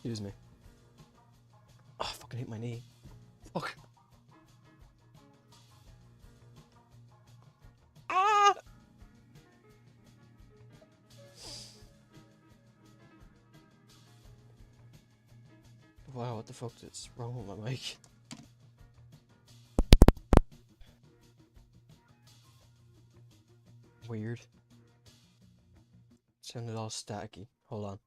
Excuse me. Oh, I fucking hit my knee. Fuck. Ah! Wow, what the fuck is wrong with my mic? Weird. Sounded all staticky. Hold on.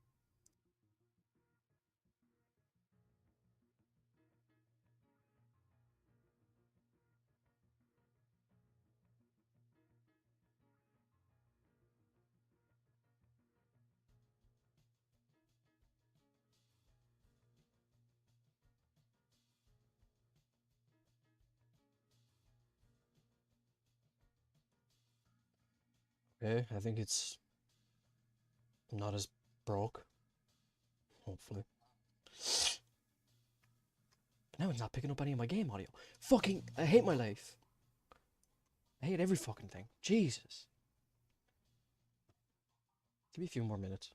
Okay, I think it's not as broke. Hopefully. But now it's not picking up any of my game audio. Fucking, I hate my life. I hate every fucking thing. Jesus. Give me a few more minutes.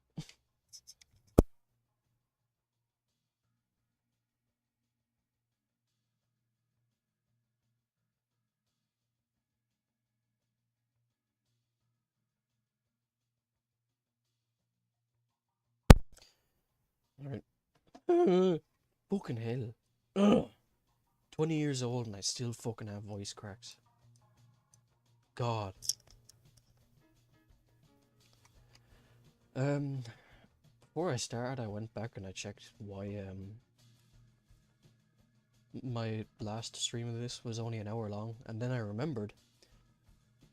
Alright. Fucking hell. Ugh. 20 years old and I still fucking have voice cracks. God. Before I started, I went back and I checked why my last stream of this was only an hour long, and then I remembered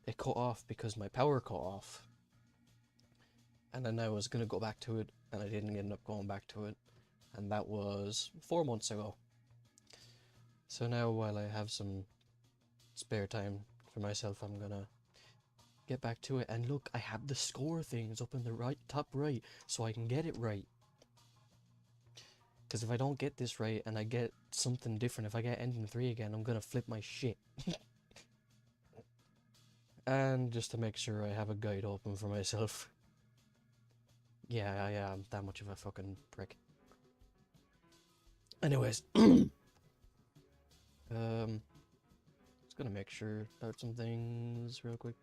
it cut off because my power cut off. And then I was gonna go back to it, and I didn't end up going back to it, and that was 4 months ago. So now, while I have some spare time for myself, I'm gonna get back to it. And look, I have the score things up in the top right, so I can get it right. Because if I don't get this right and I get something different, if I get ending 3 again, I'm gonna flip my shit. And just to make sure I have a guide open for myself. Yeah, I'm that much of a fucking prick. Anyways, just gonna make sure about some things real quick.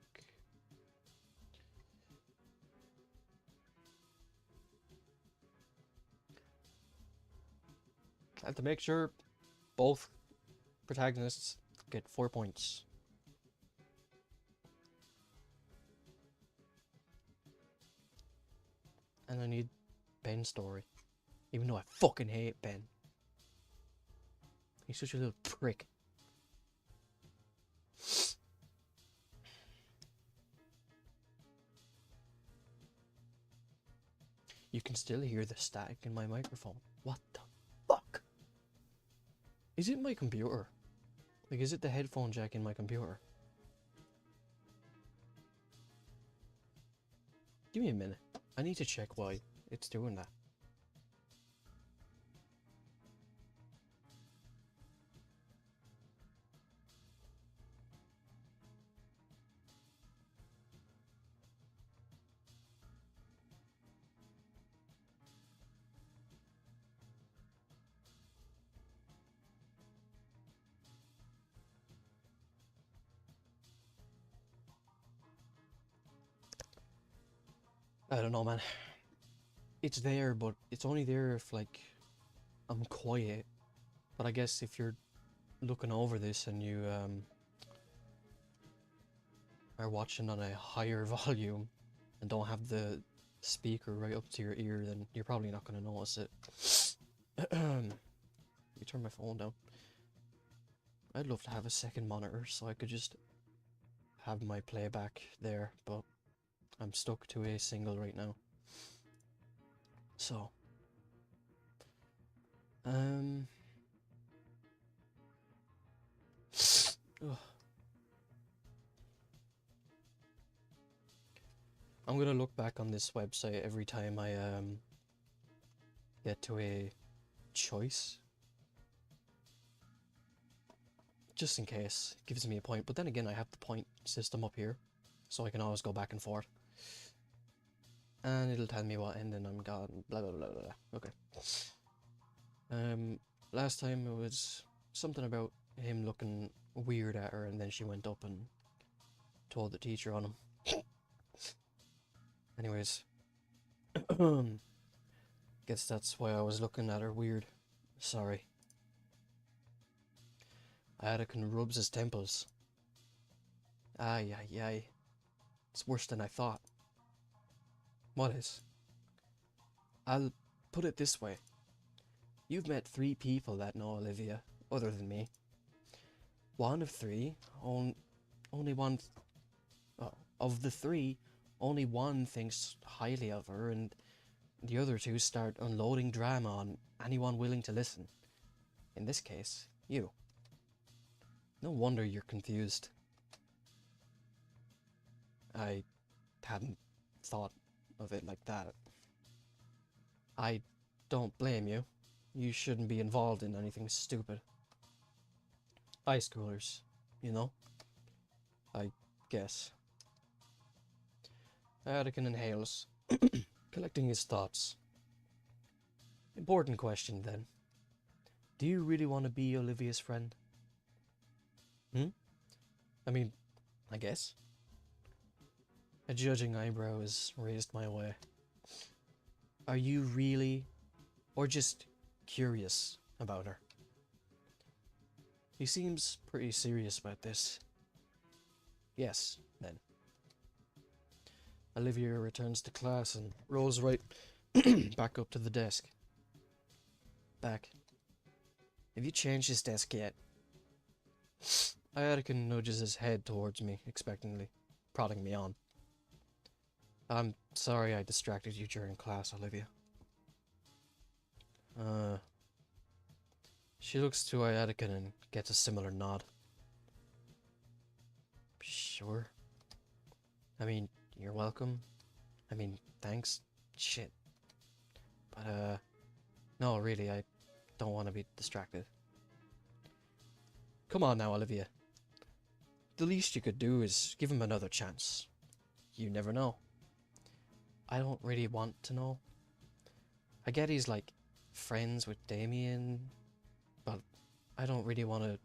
I have to make sure both protagonists get 4 points. And I need Ben's story. Even though I fucking hate Ben. He's such a little prick. You can still hear the static in my microphone. What the fuck? Is it my computer? Like, is it the headphone jack in my computer? Give me a minute. I need to check why it's doing that. I don't know, man. It's there, but it's only there if, like, I'm quiet. But I guess if you're looking over this and you are watching on a higher volume and don't have the speaker right up to your ear, then you're probably not going to notice it. Let me turn my phone down. I'd love to have a second monitor so I could just have my playback there, but I'm stuck to a single right now. So, ugh. I'm gonna look back on this website every time I get to a choice, just in case it gives me a point. But then again, I have the point system up here, so I can always go back and forth, and it'll tell me what ending I'm got. Blah blah blah blah. Okay. Last time it was something about him looking weird at her, and then she went up and told the teacher on him. Anyways, guess that's why I was looking at her weird. Sorry. Anakin rubs his temples. Aye, aye, aye. It's worse than I thought. What is? I'll put it this way. You've met 3 people that know Olivia, other than me. One of 3, only one... of the 3, only one thinks highly of her, and the other 2 start unloading drama on anyone willing to listen. In this case, you. No wonder you're confused. I hadn't thought of it like that. I don't blame you. You shouldn't be involved in anything stupid. High schoolers, you know? I guess. Anakin inhales, collecting his thoughts. Important question, then. Do you really want to be Olivia's friend? I mean, I guess. A judging eyebrow is raised my way. Are you really, or just curious about her? He seems pretty serious about this. Yes, then. Olivia returns to class and rolls right back up to the desk. Back. Have you changed this desk yet? Anakin nudges his head towards me, expectantly, prodding me on. I'm sorry I distracted you during class, Olivia. She looks to Anakin and gets a similar nod. Sure. I mean, you're welcome. I mean, thanks. Shit. But, no, really, I don't want to be distracted. Come on now, Olivia. The least you could do is give him another chance. You never know. I don't really want to know. I get he's like friends with Damien, but I don't really want to,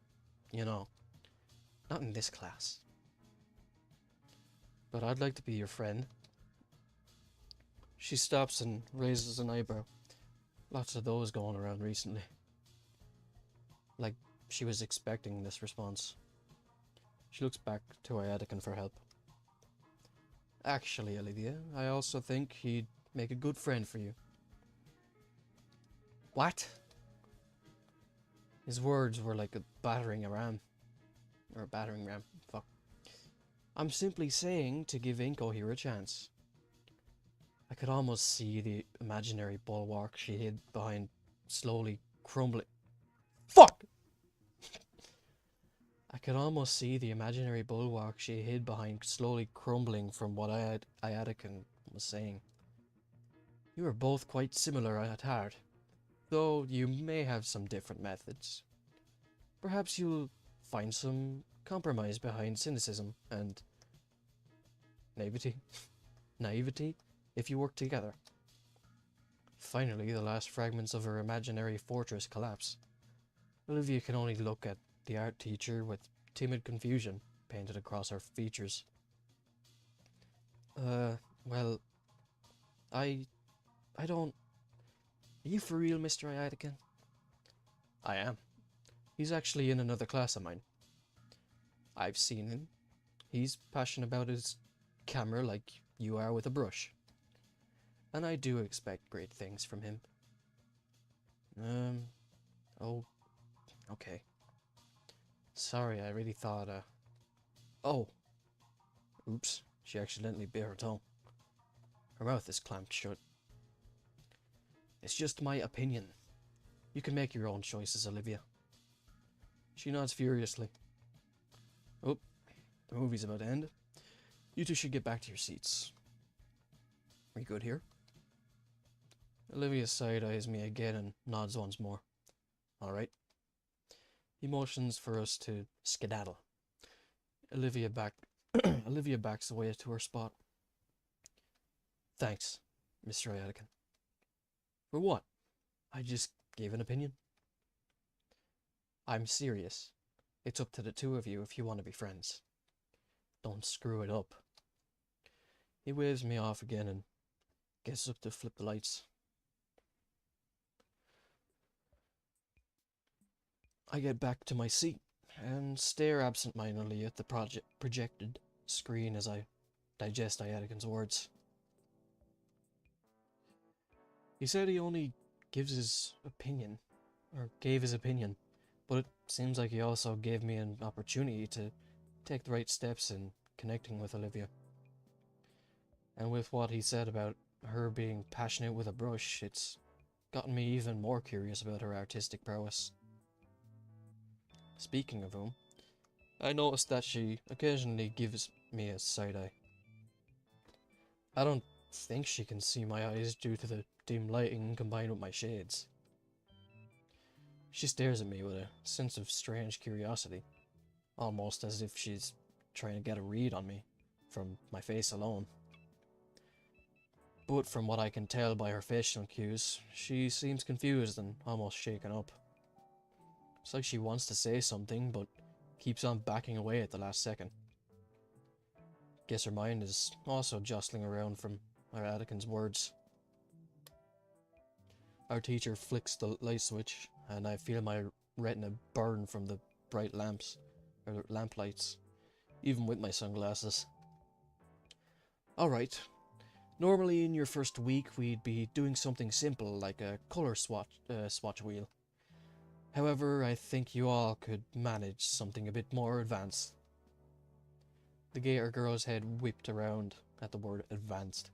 you know, not in this class. But I'd like to be your friend. She stops and raises an eyebrow. Lots of those going around recently. Like she was expecting this response. She looks back to Anakin for help. Actually, Olivia, I also think he'd make a good friend for you. What? His words were like a battering ram. Or a battering ram. Fuck. I'm simply saying to give Inko here a chance. I could almost see the imaginary bulwark she hid behind slowly crumbling. Fuck! I could almost see the imaginary bulwark she hid behind slowly crumbling from what Anakin was saying. You are both quite similar at heart, though you may have some different methods. Perhaps you'll find some compromise behind cynicism and naivety if you work together. Finally, the last fragments of her imaginary fortress collapse. Olivia can only look at the art teacher with timid confusion painted across her features. Well, I don't... Are you for real, Mr. Anakin? I am. He's actually in another class of mine. I've seen him. He's passionate about his camera like you are with a brush. And I do expect great things from him. Oh, okay. Sorry, I really thought, Oh. Oops, she accidentally bit her tongue. Her mouth is clamped shut. It's just my opinion. You can make your own choices, Olivia. She nods furiously. Oh, the movie's about to end. You two should get back to your seats. Are you good here? Olivia side-eyes me again and nods once more. Alright. He motions for us to skedaddle. Olivia backs away to her spot. Thanks, Mr. Anakin. For what? I just give an opinion? I'm serious. It's up to the two of you if you want to be friends. Don't screw it up. He waves me off again and gets up to flip the lights. I get back to my seat and stare absent-mindedly at the projected screen as I digest Iadican's words. He said he only gives his opinion, or gave his opinion, but it seems like he also gave me an opportunity to take the right steps in connecting with Olivia. And with what he said about her being passionate with a brush, it's gotten me even more curious about her artistic prowess. Speaking of whom, I noticed that she occasionally gives me a side eye. I don't think she can see my eyes due to the dim lighting combined with my shades. She stares at me with a sense of strange curiosity, almost as if she's trying to get a read on me from my face alone. But from what I can tell by her facial cues, she seems confused and almost shaken up. It's like she wants to say something, but keeps on backing away at the last second. Guess her mind is also jostling around from Iadican's words. Our teacher flicks the light switch, and I feel my retina burn from the bright lamps, or lamp lights, even with my sunglasses. Alright, normally in your first week we'd be doing something simple like a color swatch wheel. However, I think you all could manage something a bit more advanced. The Gator girl's head whipped around at the word advanced.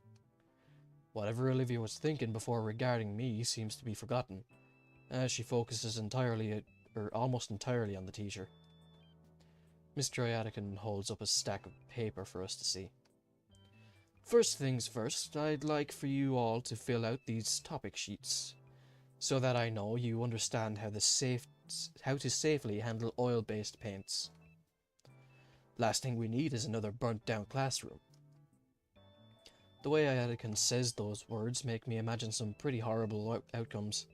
Whatever Olivia was thinking before regarding me seems to be forgotten, as she focuses almost entirely on the teacher. Mr. Iadican holds up a stack of paper for us to see. First things first, I'd like for you all to fill out these topic sheets, so that I know you understand how to safely handle oil-based paints. Last thing we need is another burnt-down classroom. The way Iadican says those words make me imagine some pretty horrible outcomes.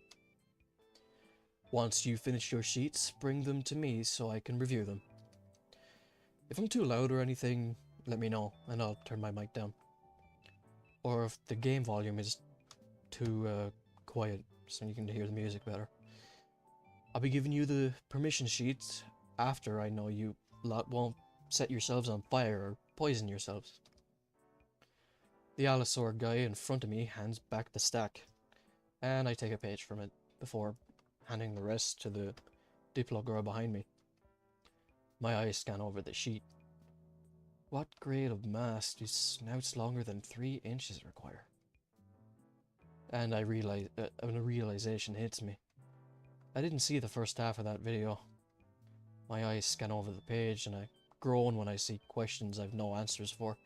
Once you finish your sheets, bring them to me so I can review them. If I'm too loud or anything, let me know and I'll turn my mic down. Or if the game volume is too quiet so you can hear the music better. I'll be giving you the permission sheets after I know you lot won't set yourselves on fire or poison yourselves. The Allosaur guy in front of me hands back the stack, and I take a page from it before handing the rest to the Diplo girl behind me. My eyes scan over the sheet. What grade of mass do snouts longer than 3 inches require? And a realization hits me. I didn't see the first half of that video. My eyes scan over the page and I groan when I see questions I've no answers for.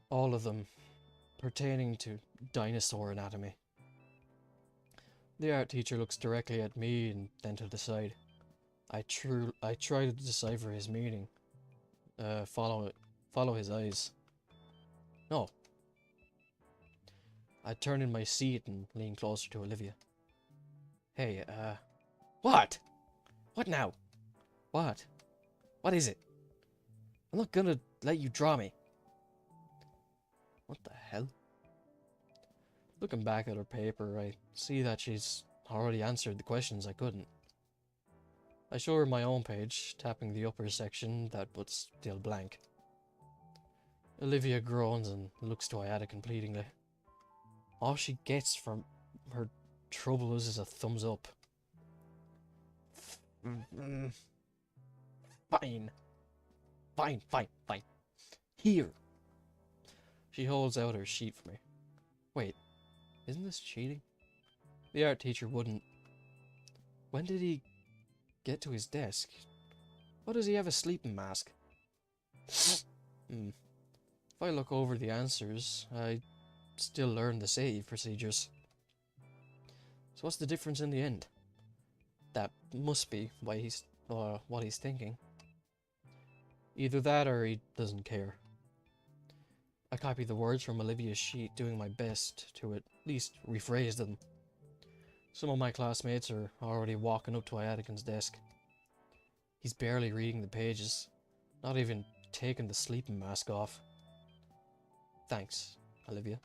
All of them pertaining to dinosaur anatomy. The art teacher looks directly at me and then to the side. I try to decipher his meaning. Follow his eyes. No. I turn in my seat and lean closer to Olivia. Hey, what? What now? What? What is it? I'm not gonna let you draw me. What the hell? Looking back at her paper, I see that she's already answered the questions I couldn't. I show her my own page, tapping the upper section that was still blank. Olivia groans and looks to Iadican pleadingly. All she gets from her troubles is a thumbs up. Fine. Fine. Here. She holds out her sheet for me. Wait, isn't this cheating? The art teacher wouldn't. When did he get to his desk? Why does he have a sleeping mask? If I look over the answers, I still learn the save procedures. So what's the difference in the end? That must be why what he's thinking. Either that or he doesn't care. I copy the words from Olivia's sheet, doing my best to at least rephrase them. Some of my classmates are already walking up to Iadican's desk. He's barely reading the pages, not even taking the sleeping mask off. Thanks, Olivia.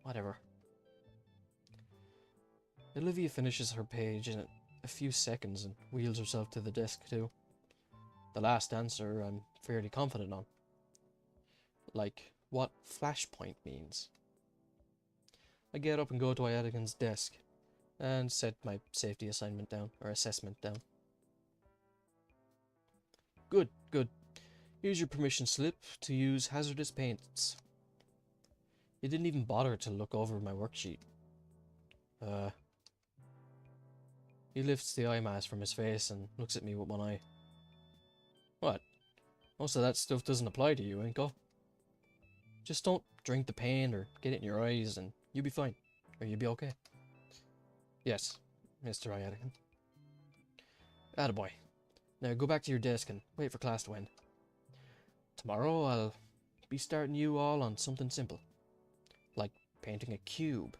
Whatever. Olivia finishes her page in a few seconds and wheels herself to the desk too. The last answer I'm fairly confident on. Like what flashpoint means. I get up and go to Iadican's desk and set my safety assignment down, or assessment down. Good, good. Here's your permission slip to use hazardous paints. You didn't even bother to look over my worksheet. He lifts the eye mask from his face and looks at me with one eye. What? Most of that stuff doesn't apply to you, Inko. Just don't drink the paint or get it in your eyes and you'll be fine. Or you'll be okay. Yes, Mr. Iadican. Attaboy. Now go back to your desk and wait for class to end. Tomorrow I'll be starting you all on something simple. Like painting a cube.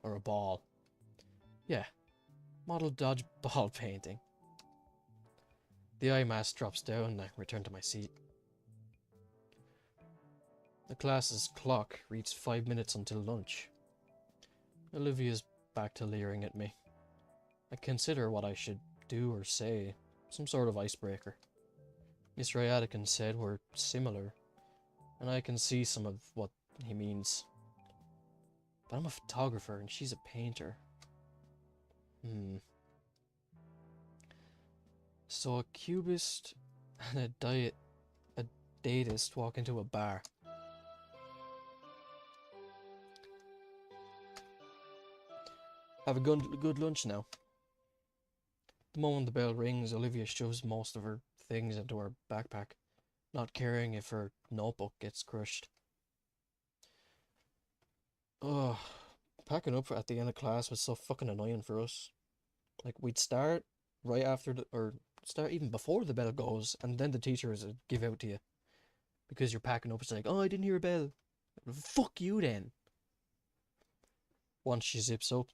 Or a ball. Yeah. Model dodgeball painting. The eye mask drops down and I return to my seat. The class's clock reads 5 minutes until lunch. Olivia's back to leering at me. I consider what I should do or say, some sort of icebreaker. Mr. Iadican said we're similar, and I can see some of what he means. But I'm a photographer and she's a painter. So a cubist and a datist walk into a bar. Have a good lunch now. The moment the bell rings, Olivia shoves most of her things into her backpack, not caring if her notebook gets crushed. Ugh, packing up at the end of class was so fucking annoying for us. Like, we'd start right after or start even before the bell goes, and then the teachers would give out to you. Because you're packing up, it's like, oh, I didn't hear a bell. Fuck you then. Once she zips up,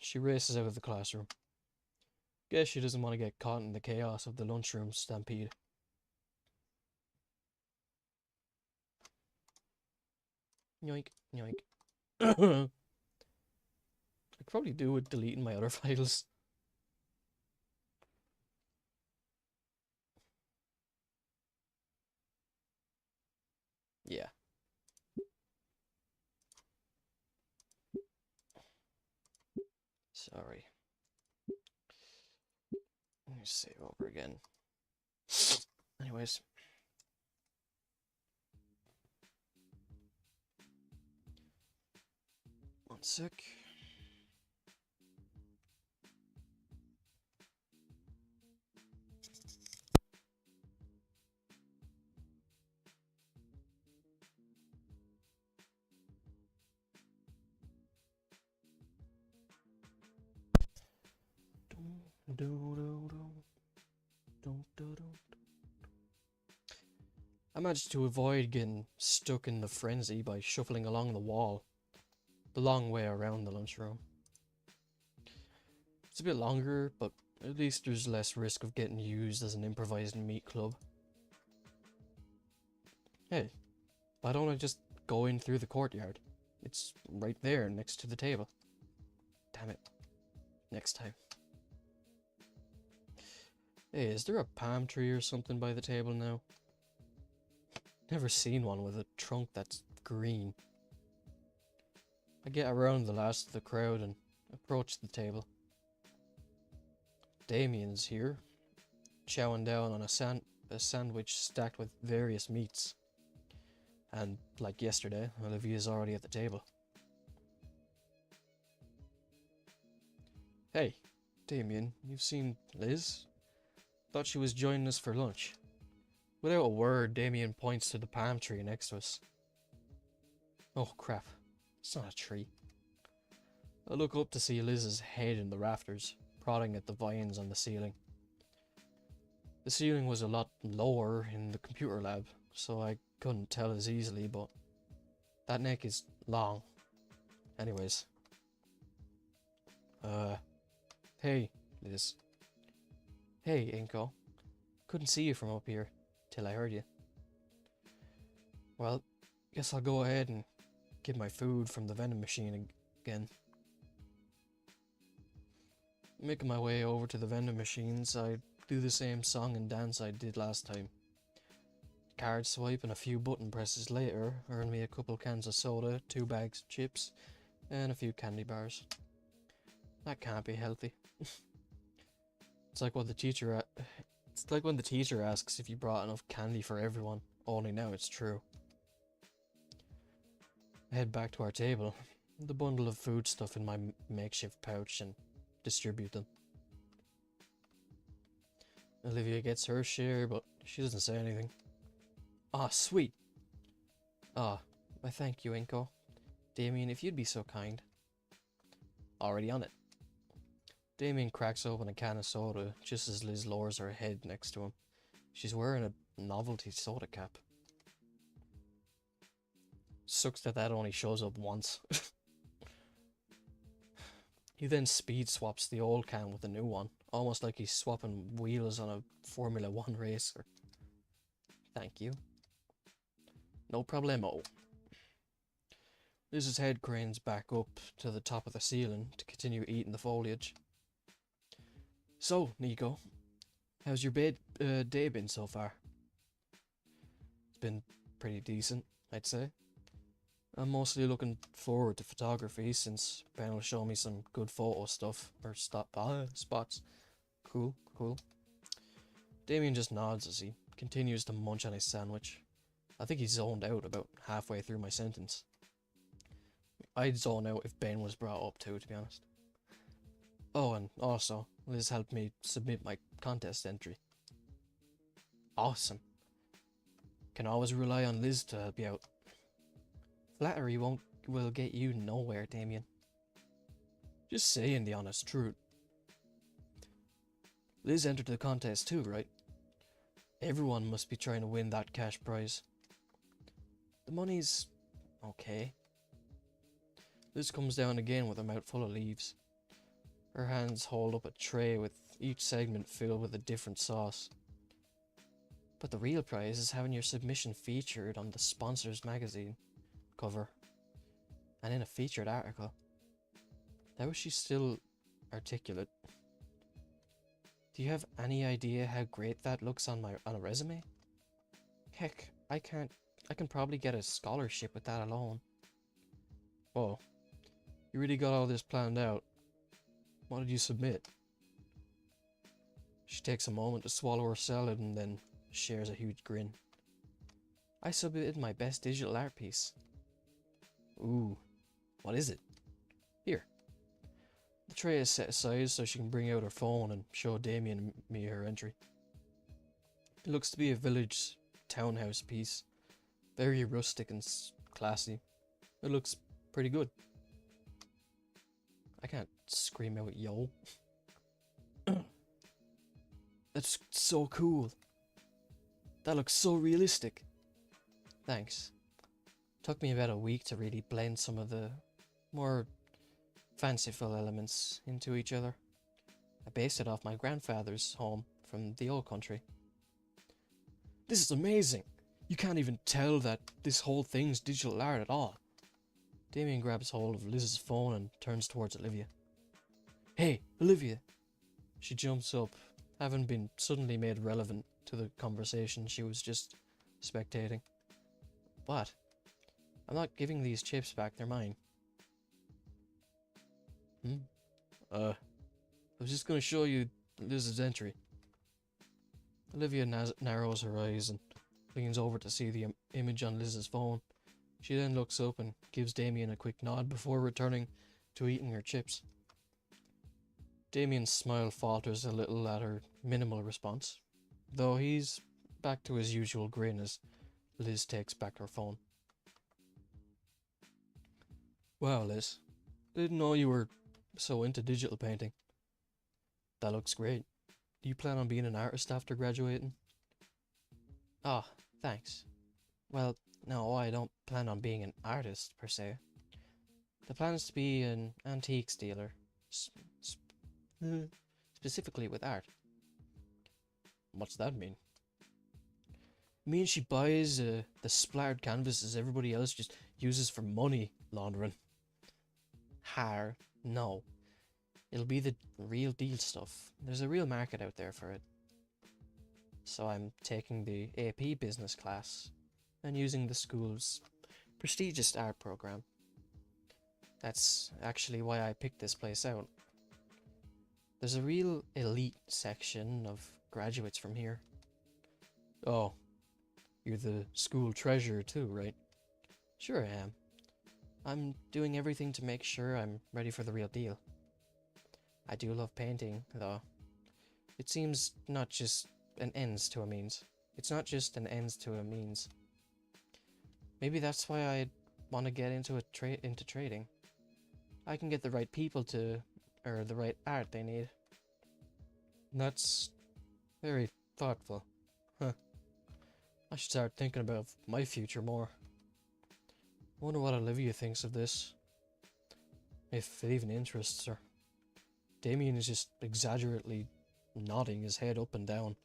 she races out of the classroom. Guess she doesn't want to get caught in the chaos of the lunchroom stampede. Yoink, yoink. I could probably do with deleting my other files. Yeah. Sorry. Let me save over again. Anyways. One sec. I managed to avoid getting stuck in the frenzy by shuffling along the wall, the long way around the lunchroom. It's a bit longer, but at least there's less risk of getting used as an improvised meat club. Hey, why don't I just go in through the courtyard? It's right there next to the table. Damn it. Next time. Hey, is there a palm tree or something by the table now? Never seen one with a trunk that's green. I get around the last of the crowd and approach the table. Damien's here, chowing down on a sandwich stacked with various meats. And, like yesterday, Olivia's already at the table. Hey, Damien, you've seen Liz? Thought she was joining us for lunch. Without a word, Damien points to the palm tree next to us. Oh crap, it's not a tree. I look up to see Liz's head in the rafters, prodding at the vines on the ceiling. The ceiling was a lot lower in the computer lab, so I couldn't tell as easily, but that neck is long. Anyways. Uh, hey, Liz. Hey, Inko. Couldn't see you from up here till I heard you. Well, guess I'll go ahead and get my food from the vending machine again. Making my way over to the vending machines, I do the same song and dance I did last time. Card swipe and a few button presses later earned me a couple cans of soda, 2 bags of chips, and a few candy bars. That can't be healthy. It's like when the teacher asks if you brought enough candy for everyone, only now it's true. I head back to our table, the bundle of foodstuff in my makeshift pouch, and distribute them. Olivia gets her share, but she doesn't say anything. Ah, sweet. Ah, why thank you, Inko. Damien, if you'd be so kind. Already on it. Damien cracks open a can of soda just as Liz lowers her head next to him. She's wearing a novelty soda cap. Sucks that only shows up once. He then speed swaps the old can with the new one, almost like he's swapping wheels on a Formula 1 racer. Thank you. No problemo. Liz's head cranes back up to the top of the ceiling to continue eating the foliage. So, Nico, how's your day been so far? It's been pretty decent, I'd say. I'm mostly looking forward to photography since Ben will show me some good photo stuff, or spots. Cool. Damien just nods as he continues to munch on his sandwich. I think he's zoned out about halfway through my sentence. I'd zone out if Ben was brought up too, to be honest. Oh, and also, Liz helped me submit my contest entry. Awesome. Can always rely on Liz to help you out. Flattery will get you nowhere, Damien. Just saying the honest truth. Liz entered the contest too, right? Everyone must be trying to win that cash prize. The money's okay. Liz comes down again with a mouth full of leaves. Her hands hold up a tray with each segment filled with a different sauce. But the real prize is having your submission featured on the Sponsors magazine cover and in a featured article. How is she still articulate? Do you have any idea how great that looks on a resume? Heck, I can probably get a scholarship with that alone. Whoa, you really got all this planned out. What did you submit? She takes a moment to swallow her salad and then shares a huge grin. I submitted my best digital art piece. Ooh, what is it? Here. The tray is set aside so she can bring out her phone and show Damien and me her entry. It looks to be a village townhouse piece. Very rustic and classy. It looks pretty good. I can't scream out yo. That's so cool. That looks so realistic. Thanks. Took me about a week to really blend some of the more fanciful elements into each other. I based it off my grandfather's home from the old country. This is amazing! You can't even tell that this whole thing's digital art at all. Damien grabs hold of Liz's phone and turns towards Olivia. Hey, Olivia! She jumps up, having been suddenly made relevant to the conversation she was just spectating. What? I'm not giving these chips back, they're mine. I was just gonna show you Liz's entry. Olivia narrows her eyes and leans over to see the image on Liz's phone. She then looks up and gives Damien a quick nod before returning to eating her chips. Damien's smile falters a little at her minimal response, though he's back to his usual grin as Liz takes back her phone. Wow, Liz. Didn't know you were so into digital painting. That looks great. Do you plan on being an artist after graduating? Ah, thanks. Well, no, I don't plan on being an artist, per se. The plan is to be an antiques dealer. Specifically with art. What's that mean? It means she buys the splattered canvases everybody else just uses for money laundering. Har, no. It'll be the real deal stuff. There's a real market out there for it. So I'm taking the AP business class and using the school's prestigious art program. That's actually why I picked this place out. There's a real elite section of graduates from here. Oh, you're the school treasurer too, right? Sure I am. I'm doing everything to make sure I'm ready for the real deal. I do love painting, though. It seems not just an ends to a means. It's not just an ends to a means. Maybe that's why I want to get into trading. I can get the right people to, or the right art they need. That's very thoughtful. Huh. I should start thinking about my future more. I wonder what Olivia thinks of this. If it even interests her. Damien is just exaggeratedly nodding his head up and down,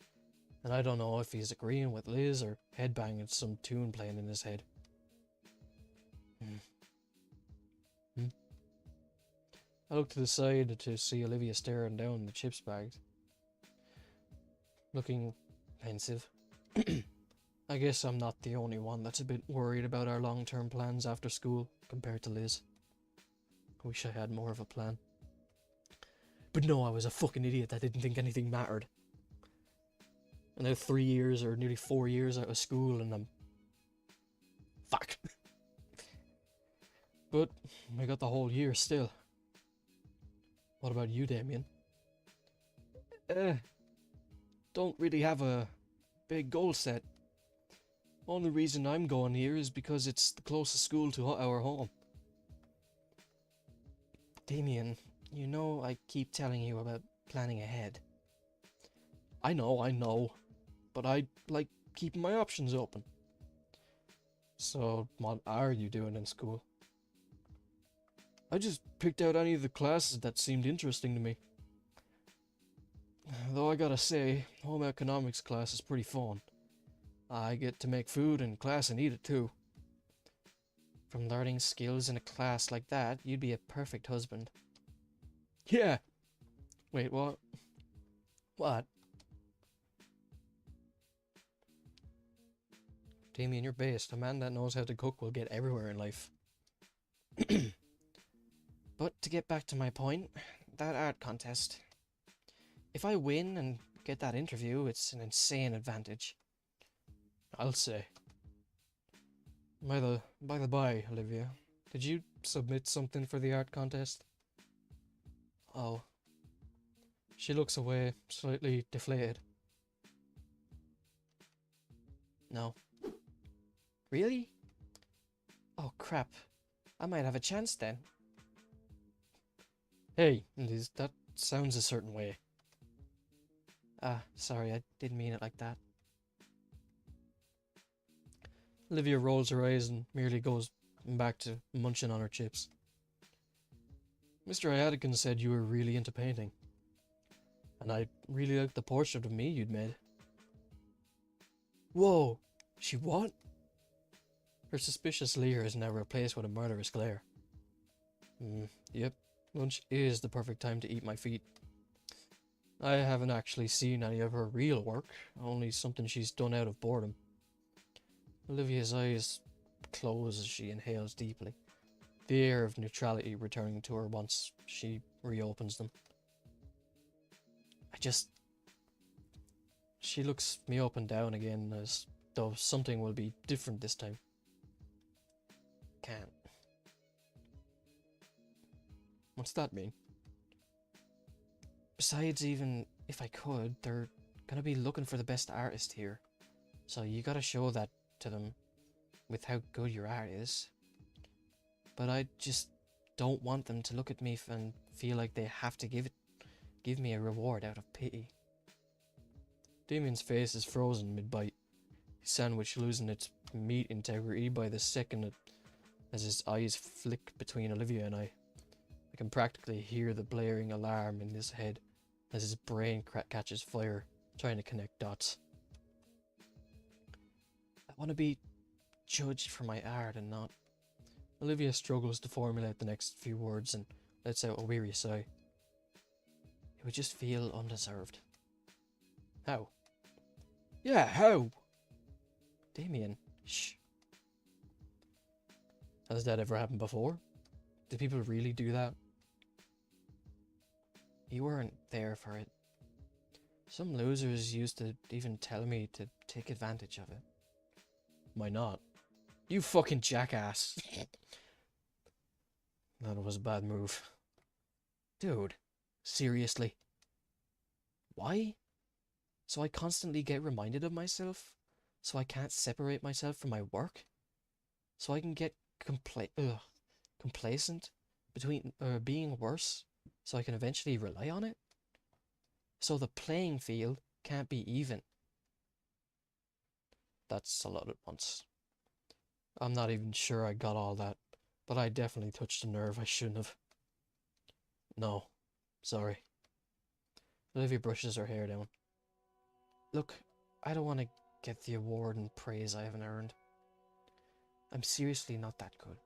and I don't know if he's agreeing with Liz or headbanging some tune playing in his head. I look to the side to see Olivia staring down the chips bag, looking pensive. I guess I'm not the only one that's a bit worried about our long-term plans after school compared to Liz. I wish I had more of a plan. But no, I was a fucking idiot that didn't think anything mattered. And now 3 years or nearly 4 years out of school and I'm... Fuck. But I got the whole year still. What about you, Damien? Don't really have a big goal set. Only reason I'm going here is because it's the closest school to our home. Damien, you know I keep telling you about planning ahead. I know. But I like keeping my options open. So, what are you doing in school? I just picked out any of the classes that seemed interesting to me. Though I gotta say, home economics class is pretty fun. I get to make food in class and eat it too. From learning skills in a class like that, you'd be a perfect husband. Yeah! Wait, what? What? Damien, you're based. A man that knows how to cook will get everywhere in life. But to get back to my point, that art contest. If I win and get that interview, it's an insane advantage. I'll say. By the by, Olivia, did you submit something for the art contest? Oh. She looks away, slightly deflated. No. Really? Oh crap. I might have a chance then. Hey, Liz, that sounds a certain way. Sorry, I didn't mean it like that. Olivia rolls her eyes and merely goes back to munching on her chips. Mr. Iadigan said you were really into painting. And I really liked the portrait of me you'd made. Whoa! She what? Her suspicious leer is now replaced with a murderous glare. Yep, lunch is the perfect time to eat my feet. I haven't actually seen any of her real work, only something she's done out of boredom. Olivia's eyes close as she inhales deeply, the air of neutrality returning to her once she reopens them. She looks me up and down again as though something will be different this time. Can't. What's that mean? Besides, even if I could, they're gonna be looking for the best artist here. So you gotta show that to them with how good your art is. But I just don't want them to look at me and feel like they have to give me a reward out of pity. Damien's face is frozen mid-bite, his sandwich losing its meat integrity by the second as his eyes flick between Olivia and I. I can practically hear the blaring alarm in his head as his brain catches fire, trying to connect dots. I want to be judged for my art and not. Olivia struggles to formulate the next few words and lets out a weary sigh. It would just feel undeserved. How? Yeah, how? Damien, shh. Has that ever happened before? Did people really do that? You weren't there for it. Some losers used to even tell me to take advantage of it. Why not? You fucking jackass. That was a bad move. Dude, seriously. Why? So I constantly get reminded of myself? So I can't separate myself from my work? So I can get complacent between being worse? So I can eventually rely on it? So the playing field can't be even. That's a lot at once. I'm not even sure I got all that, but I definitely touched a nerve I shouldn't have. No, sorry. Olivia brushes her hair down. Look, I don't want to get the award and praise I haven't earned. I'm seriously not that good.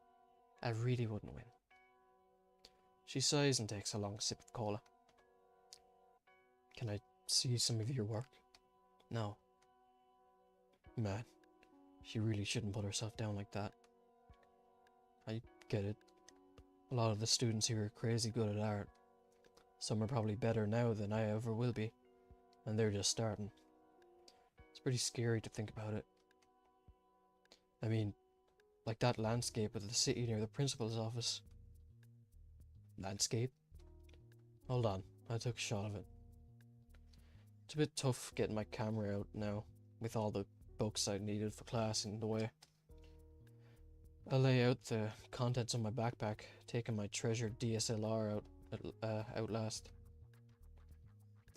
I really wouldn't win. She sighs and takes a long sip of cola. Can I see some of your work? No. Man, she really shouldn't put herself down like that. I get it. A lot of the students here are crazy good at art. Some are probably better now than I ever will be, and they're just starting. It's pretty scary to think about it. I mean, like that landscape of the city near the principal's office. Landscape? Hold on, I took a shot of it. It's a bit tough getting my camera out now, with all the books I needed for class in the way. I lay out the contents of my backpack, taking my treasured DSLR out last.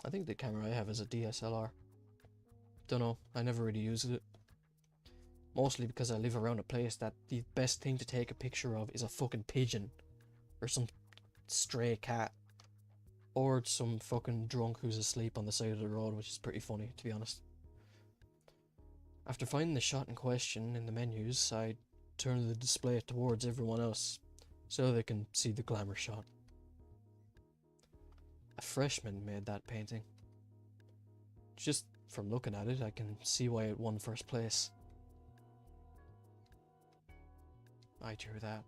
I think the camera I have is a DSLR. Dunno, I never really used it. Mostly because I live around a place that the best thing to take a picture of is a fucking pigeon. Or some stray cat. Or some fucking drunk who's asleep on the side of the road, which is pretty funny, to be honest. After finding the shot in question in the menus, I turn the display towards everyone else, so they can see the glamour shot. A freshman made that painting. Just from looking at it, I can see why it won first place. I drew that.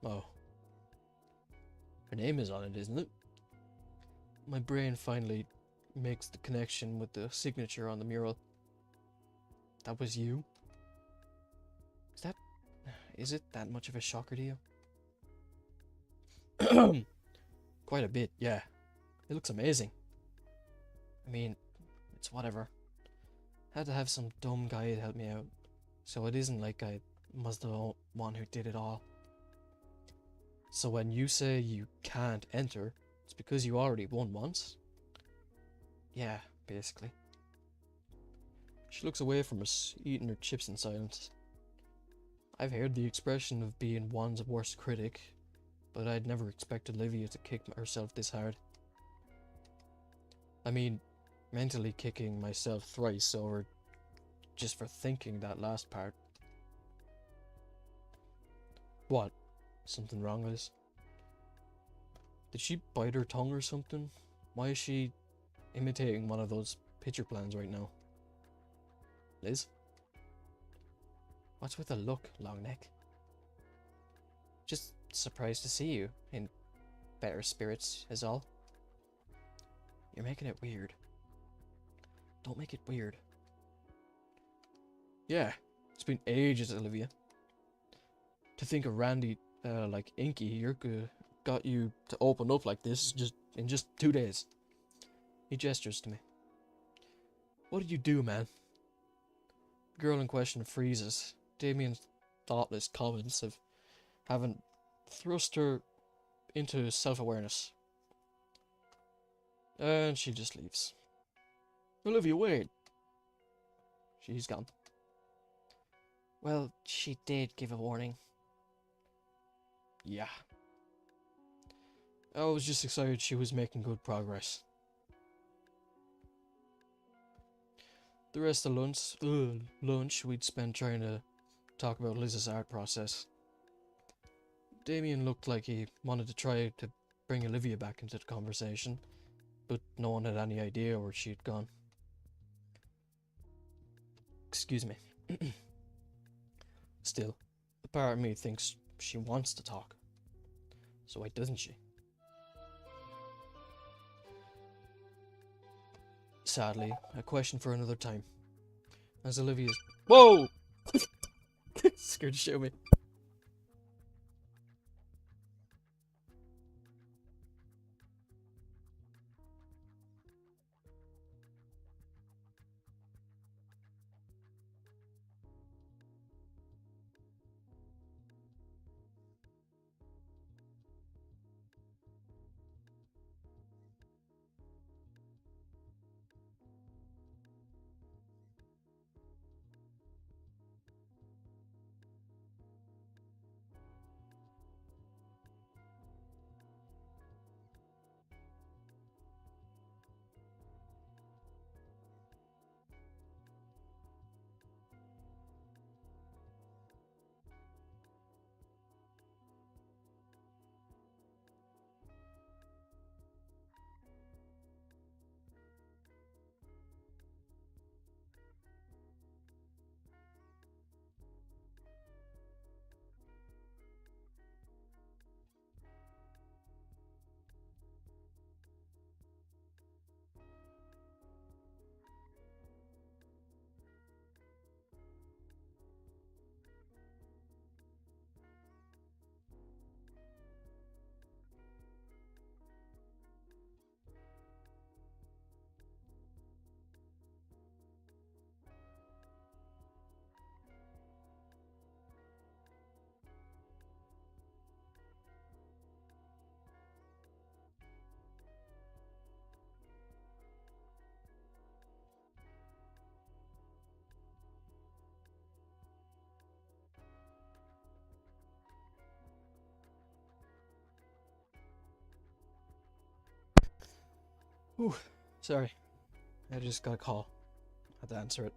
Oh. Her name is on it, isn't it? My brain finally makes the connection with the signature on the mural. That was you? Is it that much of a shocker to you? Quite a bit, yeah. It looks amazing. I mean, it's whatever. Had to have some dumb guy to help me out, so it isn't like I was the one who did it all. So when you say you can't enter, it's because you already won once? Yeah, basically. She looks away from us, eating her chips in silence. I've heard the expression of being one's worst critic, but I'd never expected Olivia to kick herself this hard. I mean, mentally kicking myself thrice over just for thinking that last part. What? Something wrong, Liz? Did she bite her tongue or something? Why is she imitating one of those picture plans right now? Liz? What's with the look, Longneck? Just surprised to see you in better spirits is all. You're making it weird. Don't make it weird. Yeah, it's been ages, Olivia. To think of Randy, like Inky here, got you to open up like this in just 2 days. He gestures to me. What did you do, man? The girl in question freezes. Damien's thoughtless comments haven't thrust her into self-awareness. And she just leaves. Olivia, wait. She's gone. Well, she did give a warning. Yeah. I was just excited she was making good progress. The rest of lunch we'd spent trying to talk about Liz's art process. Damien looked like he wanted to try to bring Olivia back into the conversation, but no one had any idea where she'd gone. Excuse me. Still, a part of me thinks she wants to talk. So why doesn't she? Sadly, a question for another time. As Olivia's— Whoa! Scared to show me. Ooh, sorry. I just got a call. Had to answer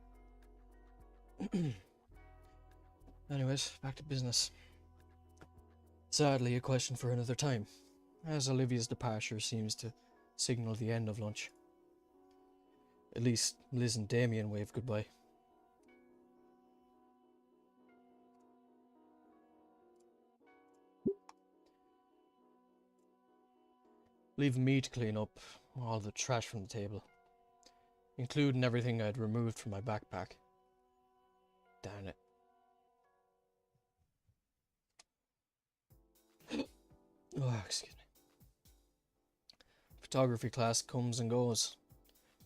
it. Anyways, back to business. Sadly, a question for another time, as Olivia's departure seems to signal the end of lunch. At least Liz and Damien wave goodbye. Leaving me to clean up all the trash from the table, including everything I'd removed from my backpack. Darn it. Oh, excuse me. Photography class comes and goes.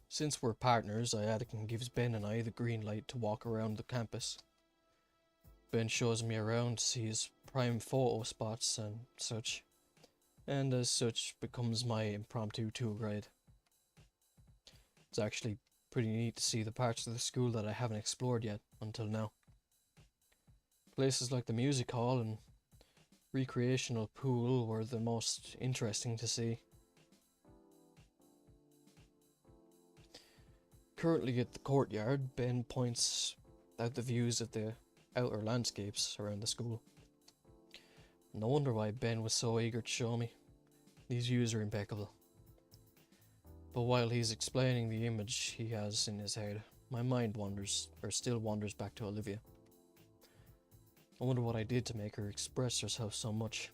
Since we're partners, Iadican gives Ben and I the green light to walk around the campus. Ben shows me around to see his prime photo spots and such, and as such becomes my impromptu tour guide. It's actually pretty neat to see the parts of the school that I haven't explored yet until now. Places like the music hall and recreational pool were the most interesting to see. Currently at the courtyard, Ben points out the views of the outer landscapes around the school. No wonder why Ben was so eager to show me. These views are impeccable. But while he's explaining the image he has in his head, my mind still wanders back to Olivia. I wonder what I did to make her express herself so much.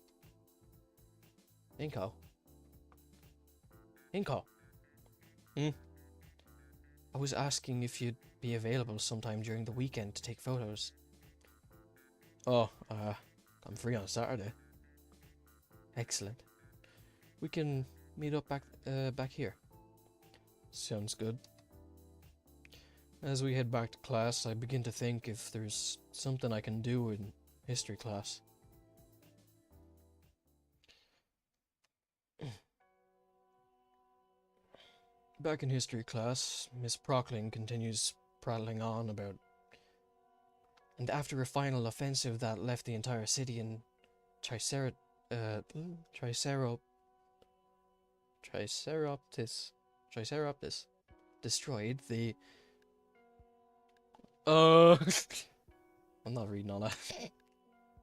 Inko? I was asking if you'd be available sometime during the weekend to take photos. Oh, I'm free on Saturday. Excellent. We can meet up back here. Sounds good. As we head back to class, I begin to think if there's something I can do in history class. Back in history class, Miss Prockling continues prattling on about, and after a final offensive that left the entire city in Tricero Triceratopus destroyed the... Uh... I'm not reading all that.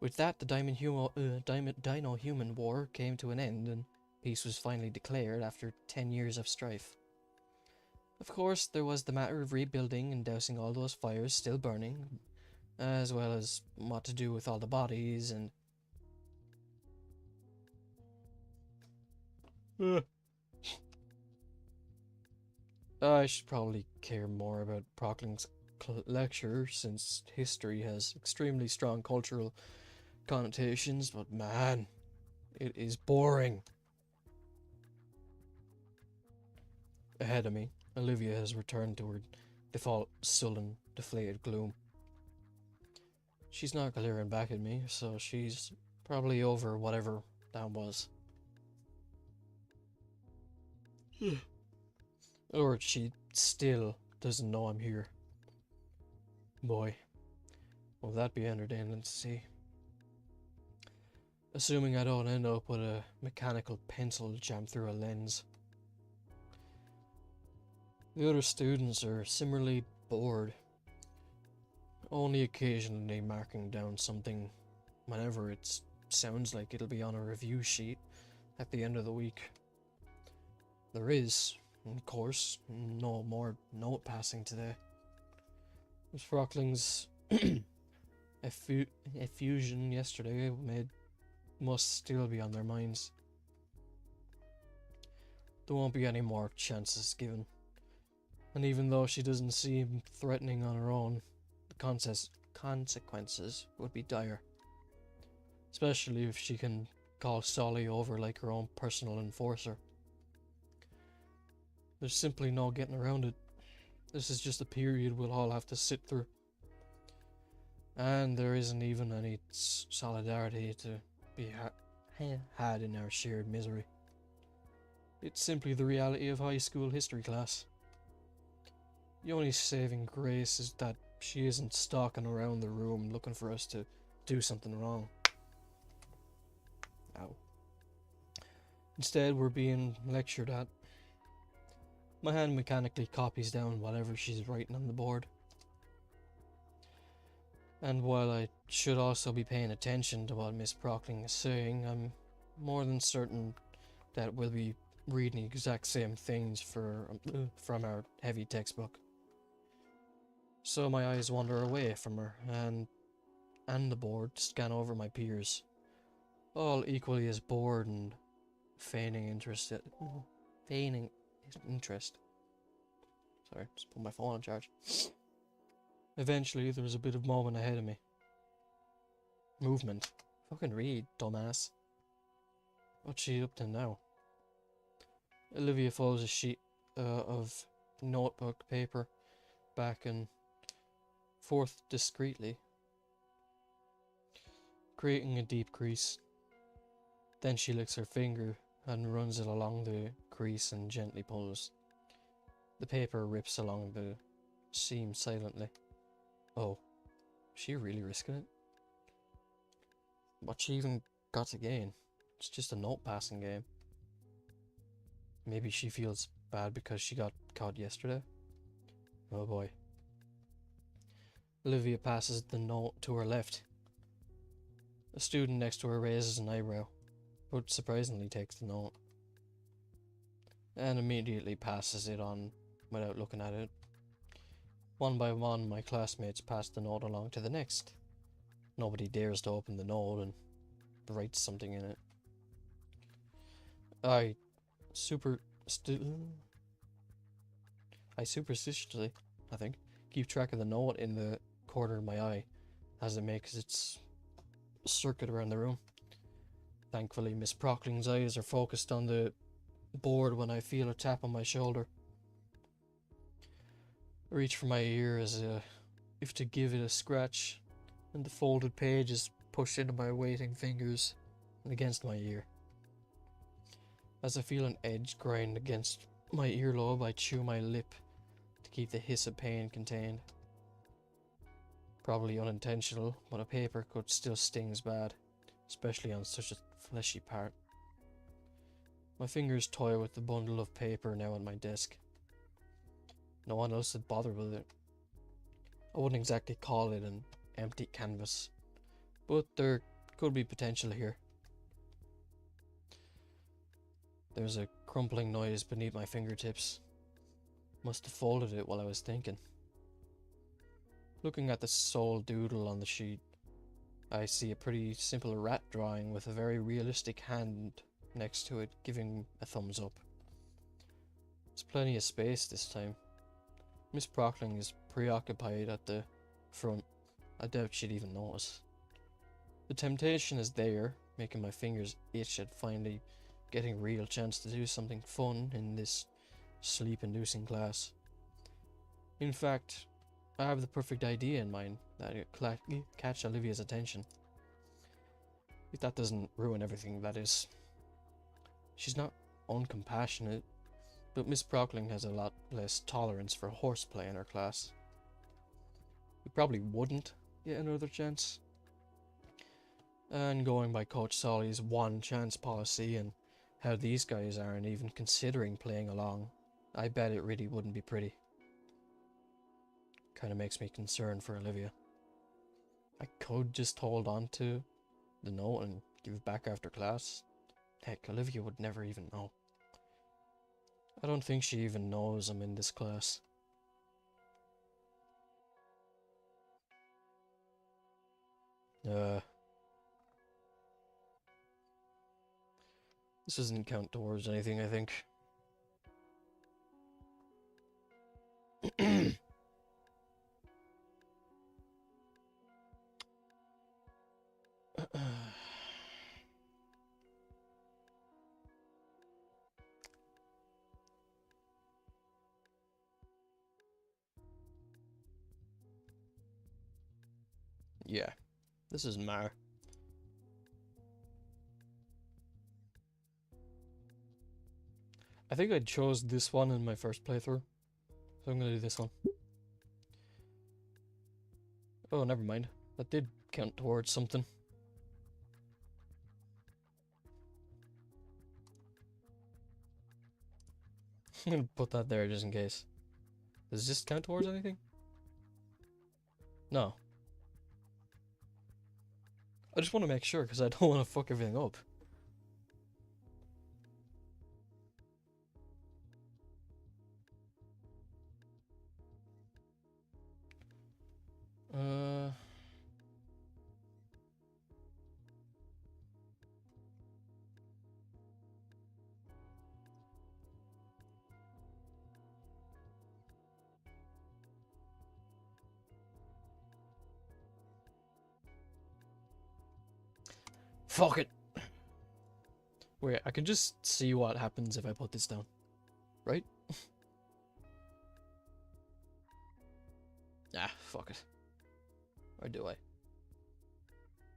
With that, the Dino-Human War came to an end, and peace was finally declared after 10 years of strife. Of course, there was the matter of rebuilding and dousing all those fires still burning, as well as what to do with all the bodies and... I should probably care more about Prockling's lecture, since history has extremely strong cultural connotations, but man, it is boring. Ahead of me, Olivia has returned to her default sullen, deflated gloom. She's not glaring back at me, so she's probably over whatever that was. Or she still doesn't know I'm here. Boy, will that be entertaining to see. Assuming I don't end up with a mechanical pencil jammed through a lens. The other students are similarly bored, only occasionally marking down something whenever it sounds like it'll be on a review sheet at the end of the week. There is, of course, no more note passing today. Miss Frockling's effusion yesterday must still be on their minds. There won't be any more chances given. And even though she doesn't seem threatening on her own, the consequences would be dire. Especially if she can call Solly over like her own personal enforcer. There's simply no getting around it. This is just a period we'll all have to sit through. And there isn't even any solidarity to be had in our shared misery. It's simply the reality of high school history class. The only saving grace is that she isn't stalking around the room looking for us to do something wrong. Ow. Instead, we're being lectured at. My hand mechanically copies down whatever she's writing on the board. And while I should also be paying attention to what Miss Prockling is saying, I'm more than certain that we'll be reading the exact same things from our heavy textbook. So my eyes wander away from her and the board to scan over my peers, all equally as bored and feigning interest. Sorry, just put my phone on charge. Eventually, there was a bit of moment ahead of me. Movement. Fucking read, dumbass. What's she up to now? Olivia folds a sheet of notebook paper back and forth discreetly, creating a deep crease. Then she licks her finger and runs it along the crease and gently pulls. The paper rips along the seam silently. Oh, she really risking it? What she even got to gain? It's just a note passing game. Maybe she feels bad because she got caught yesterday? Oh boy. Olivia passes the note to her left. A student next to her raises an eyebrow, but surprisingly takes the note. And immediately passes it on without looking at it. One by one, my classmates pass the note along to the next. Nobody dares to open the note and write something in it. I superstitiously, keep track of the note in the corner of my eye as it makes its circuit around the room. Thankfully, Miss Prockling's eyes are focused on the board when I feel a tap on my shoulder. I reach for my ear as if to give it a scratch, and the folded page is pushed into my waiting fingers and against my ear. As I feel an edge grind against my earlobe, I chew my lip to keep the hiss of pain contained. Probably unintentional, but a paper cut still stings bad, especially on such a fleshy part. My fingers toy with the bundle of paper now on my desk. No one else would bother with it. I wouldn't exactly call it an empty canvas, but there could be potential here. There's a crumpling noise beneath my fingertips. Must have folded it while I was thinking. Looking at the sole doodle on the sheet, I see a pretty simple rat drawing with a very realistic hand next to it giving a thumbs up. There's plenty of space this time. Miss Brockling is preoccupied at the front. I doubt she'd even notice. The temptation is there, making my fingers itch at finally getting a real chance to do something fun in this sleep-inducing class. In fact, I have the perfect idea in mind that will catch Olivia's attention. If that doesn't ruin everything, that is. She's not uncompassionate, but Miss Brockling has a lot less tolerance for horseplay in her class. We probably wouldn't get another chance. And going by Coach Solly's one chance policy and how these guys aren't even considering playing along, I bet it really wouldn't be pretty. Kinda makes me concerned for Olivia. I could just hold on to the note and give it back after class. Heck, Olivia would never even know. I don't think she even knows I'm in this class. This doesn't count towards anything, I think. Yeah, this is Mar. I think I chose this one in my first playthrough, so I'm gonna do this one. Oh, never mind. That did count towards something. I'm gonna put that there just in case. Does this count towards anything? No. I just want to make sure because I don't want to fuck everything up. Fuck it. Wait, I can just see what happens if I put this down, right? Ah, fuck it. Or do I?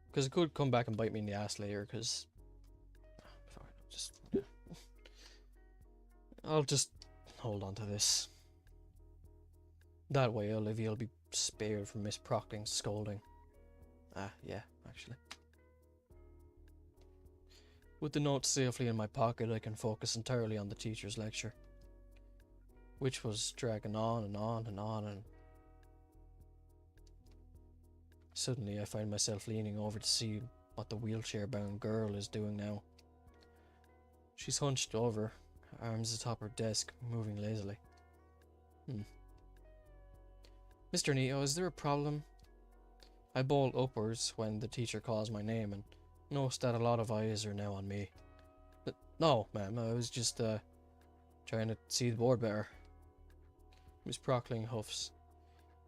Because it could come back and bite me in the ass later, because... fuck it, just... yeah. I'll just hold on to this. That way Olivia will be spared from Miss Prockling's scolding. Ah, yeah, actually. With the note safely in my pocket, I can focus entirely on the teacher's lecture, which was dragging on and on and on, and suddenly I find myself leaning over to see what the wheelchair-bound girl is doing now. She's hunched over, arms atop her desk, moving lazily. Mr. Neo, is there a problem? I bowl upwards when the teacher calls my name and notice that a lot of eyes are now on me. No, ma'am, I was just, trying to see the board better. Miss Prockling huffs.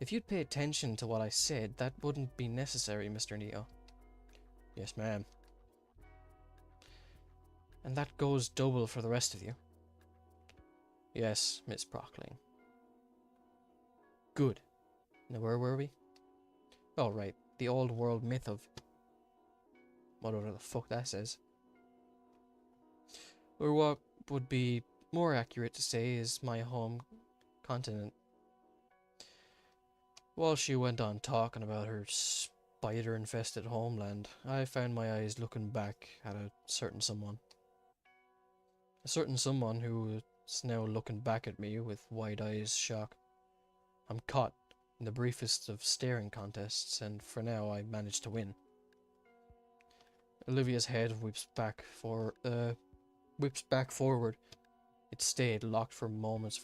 If you'd pay attention to what I said, that wouldn't be necessary, Mr. Neo. Yes, ma'am. And that goes double for the rest of you. Yes, Miss Prockling. Good. Now where were we? Oh, right. The old world myth of... whatever the fuck that says. Or what would be more accurate to say is my home continent. While she went on talking about her spider-infested homeland, I found my eyes looking back at a certain someone. A certain someone who is now looking back at me with wide eyes shock. I'm caught in the briefest of staring contests, and for now I manage to win. Olivia's head whips back forward. It stayed locked for moments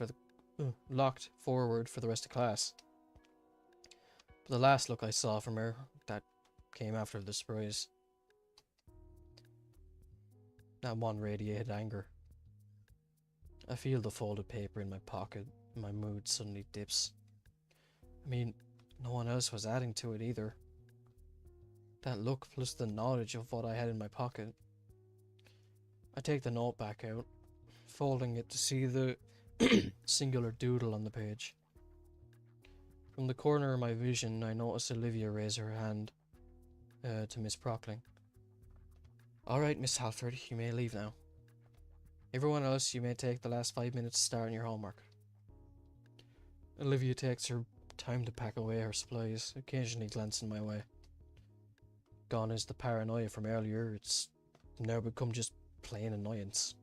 locked forward for the rest of class. But the last look I saw from her, that came after the surprise. That one radiated anger. I feel the folded paper in my pocket, and my mood suddenly dips. I mean, no one else was adding to it either. That look plus the knowledge of what I had in my pocket. I take the note back out, folding it to see the singular doodle on the page. From the corner of my vision, I notice Olivia raise her hand to Miss Prockling. Alright, Miss Halford, you may leave now. Everyone else, you may take the last 5 minutes starting your homework. Olivia takes her time to pack away her supplies, occasionally glancing my way. Gone is the paranoia from earlier, it's now become just plain annoyance.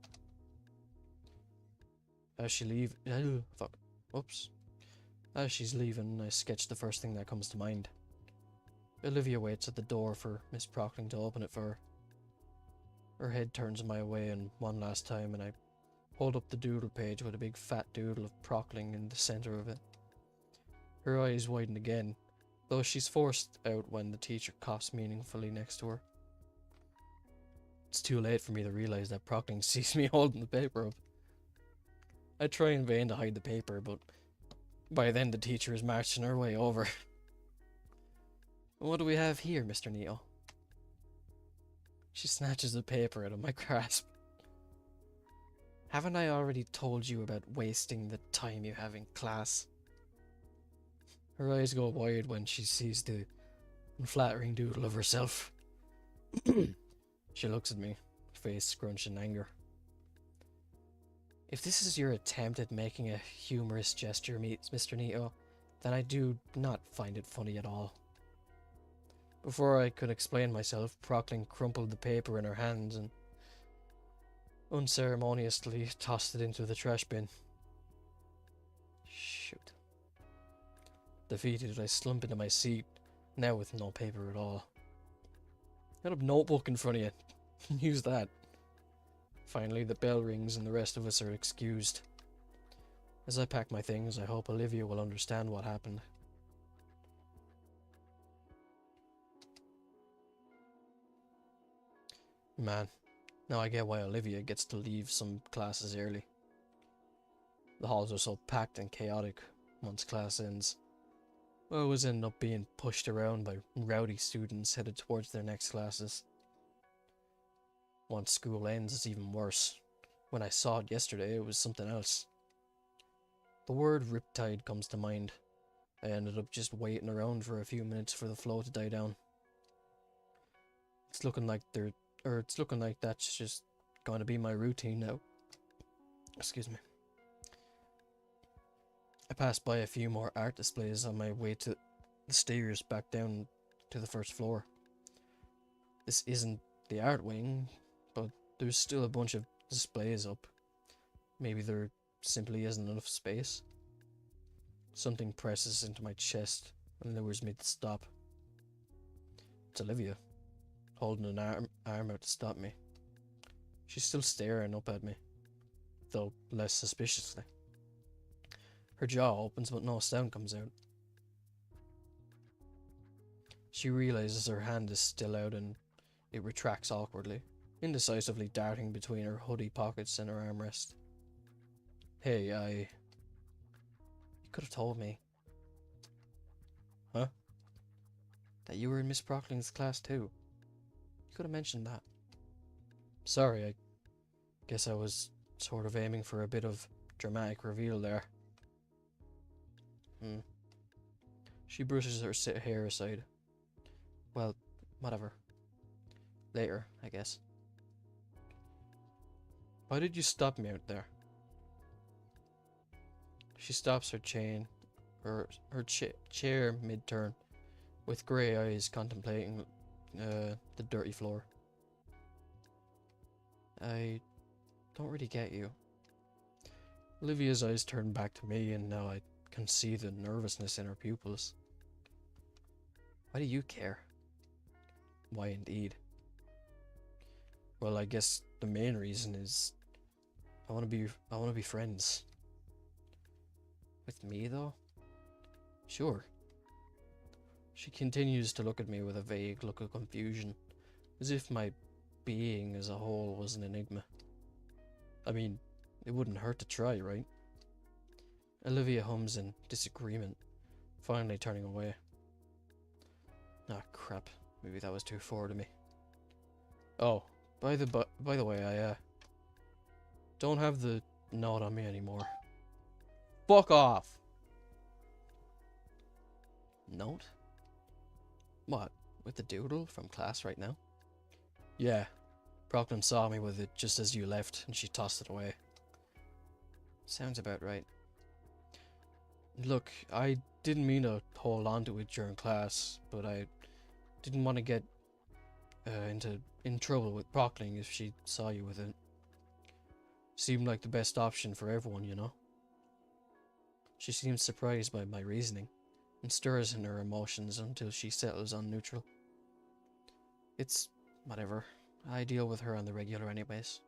As she's leaving, I sketch the first thing that comes to mind. Olivia waits at the door for Miss Prockling to open it for her. Her head turns my way and one last time, and I hold up the doodle page with a big fat doodle of Prockling in the centre of it. Her eyes widen again, though she's forced out when the teacher coughs meaningfully next to her. It's too late for me to realise that Prockling sees me holding the paper up. I try in vain to hide the paper, but by then the teacher is marching her way over. What do we have here, Mr. Neo? She snatches the paper out of my grasp. Haven't I already told you about wasting the time you have in class? Her eyes go wide when she sees the unflattering doodle of herself. She looks at me, face scrunched in anger. If this is your attempt at making a humorous gesture, Mr. Neo, then I do not find it funny at all. Before I could explain myself, Prockling crumpled the paper in her hands and unceremoniously tossed it into the trash bin. Shoot. Defeated, I slump into my seat, now with no paper at all. Got a notebook in front of you. Use that. Finally, the bell rings and the rest of us are excused. As I pack my things, I hope Olivia will understand what happened. Man, now I get why Olivia gets to leave some classes early. The halls are so packed and chaotic once class ends. I always end up being pushed around by rowdy students headed towards their next classes. Once school ends, it's even worse. When I saw it yesterday, it was something else. The word riptide comes to mind. I ended up just waiting around for a few minutes for the flow to die down. It's looking like that's just going to be my routine now. Excuse me. I passed by a few more art displays on my way to the stairs back down to the first floor. This isn't the art wing, but there's still a bunch of displays up. Maybe there simply isn't enough space. Something presses into my chest and lures me to stop. It's Olivia, holding an arm out to stop me. She's still staring up at me, though less suspiciously. Her jaw opens, but no sound comes out. She realizes her hand is still out and it retracts awkwardly, indecisively darting between her hoodie pockets and her armrest. Hey, you could have told me. Huh? That you were in Miss Prockling's class too. You could have mentioned that. Sorry, I guess I was sort of aiming for a bit of dramatic reveal there. She brushes her hair aside. Well, whatever. Later, I guess. Why did you stop me out there? She stops her chair mid-turn, with grey eyes contemplating the dirty floor. I don't really get you. Olivia's eyes turned back to me, and now I can see the nervousness in her pupils. Why do you care? Why indeed? Well, I guess the main reason is I want to be friends. With me, though? Sure. She continues to look at me with a vague look of confusion, as if my being as a whole was an enigma. I mean, it wouldn't hurt to try, right? Olivia hums in disagreement, finally turning away. Ah, crap. Maybe that was too forward of me. Oh, by the way, I don't have the note on me anymore. Fuck off! Note? What? With the doodle from class right now? Yeah. Procklin saw me with it just as you left, and she tossed it away. Sounds about right. Look, I didn't mean to hold on to it during class, but I didn't want to get in trouble with Procklin if she saw you with it. Seemed like the best option for everyone, you know? She seems surprised by my reasoning, and stirs in her emotions until she settles on neutral. It's whatever. I deal with her on the regular anyways.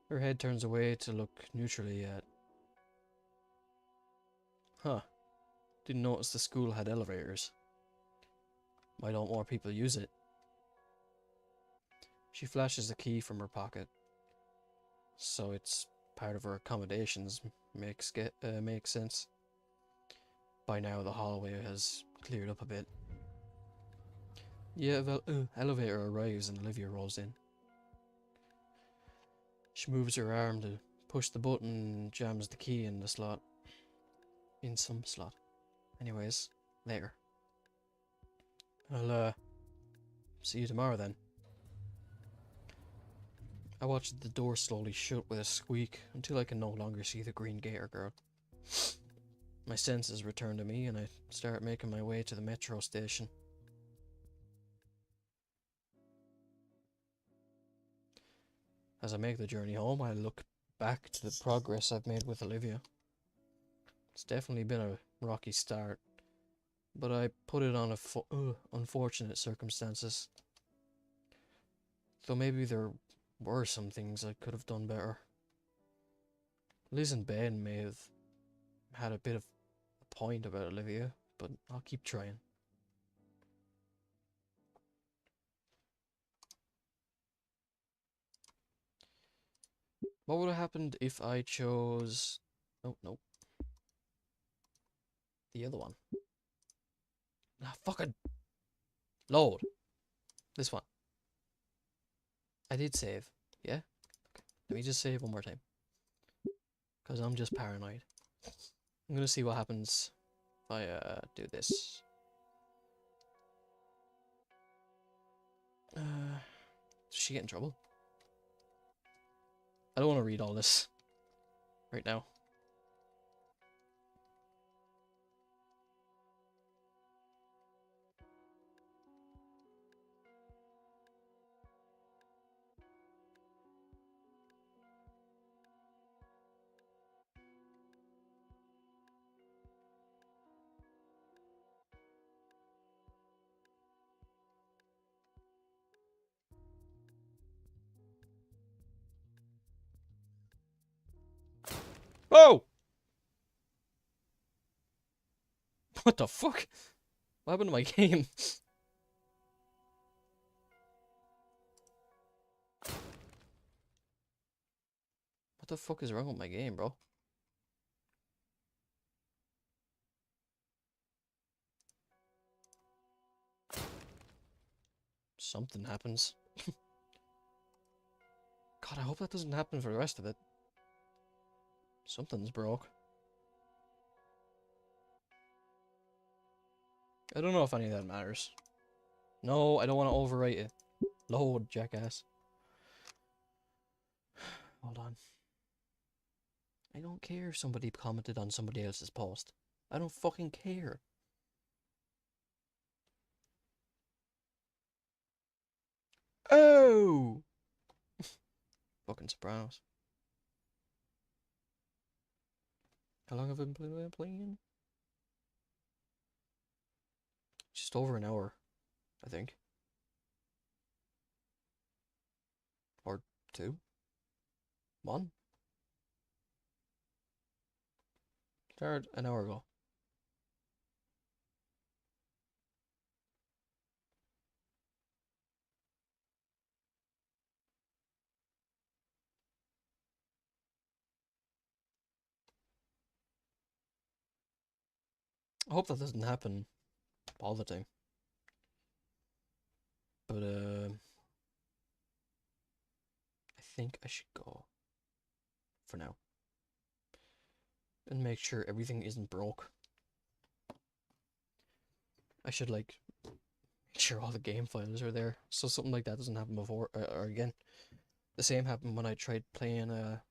Her head turns away to look neutrally at... Huh. Didn't notice the school had elevators. Why don't more people use it? She flashes a key from her pocket. So it's part of her accommodations. Makes sense. By now the hallway has cleared up a bit. Yeah, the elevator arrives and Olivia rolls in. She moves her arm to push the button and jams the key in the slot. In some slot. Anyways, later. I'll see you tomorrow then. I watch the door slowly shut with a squeak until I can no longer see the green Gator girl. My senses return to me and I start making my way to the metro station. As I make the journey home, I look back to the progress I've made with Olivia. It's definitely been a rocky start, but I put it on unfortunate circumstances. Though maybe there were some things I could have done better. Liz and Ben may have had a bit of a point about Olivia, but I'll keep trying. What would have happened if I chose... Oh, no. The other one. Ah, fucking... Load. This one. I did save. Yeah? Okay. Let me just save one more time. Because I'm just paranoid. I'm gonna see what happens if I do this. Does she get in trouble? I don't want to read all this right now. Oh! What the fuck? What happened to my game? What the fuck is wrong with my game, bro? Something happens. God, I hope that doesn't happen for the rest of it. Something's broke. I don't know if any of that matters. No, I don't want to overwrite it. Load, jackass. Hold on. I don't care if somebody commented on somebody else's post. I don't fucking care. Oh! fucking Sopranos. How long have I been playing? Just over an hour, I think. Or two? One? Started an hour ago. I hope that doesn't happen all the time. But I think I should go for now and make sure everything isn't broke. I should like make sure all the game files are there so something like that doesn't happen before or again. The same happened when I tried playing a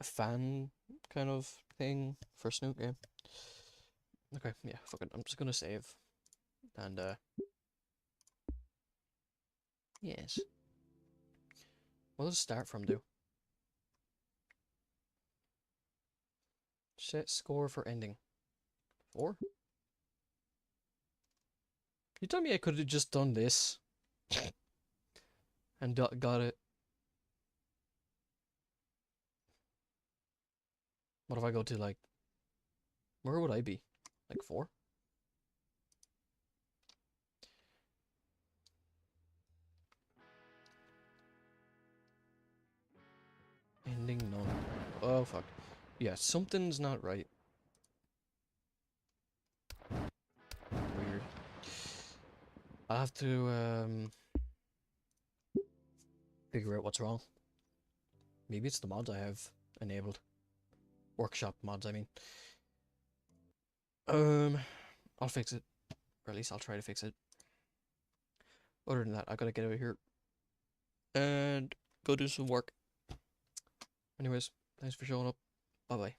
fan kind of thing for Snoop game. Okay, yeah, fuck it. I'm just gonna save and yes. What does start from do? Set score for ending. 4? You tell me I could have just done this and got it. What if I go to like, where would I be? Like 4? Ending none. Oh fuck. Yeah, something's not right. Weird. I'll have to figure out what's wrong. Maybe it's the mods I have enabled. Workshop mods, I mean. I'll fix it. Or at least I'll try to fix it. Other than that, I gotta get out of here and go do some work. Anyways, thanks for showing up. Bye bye.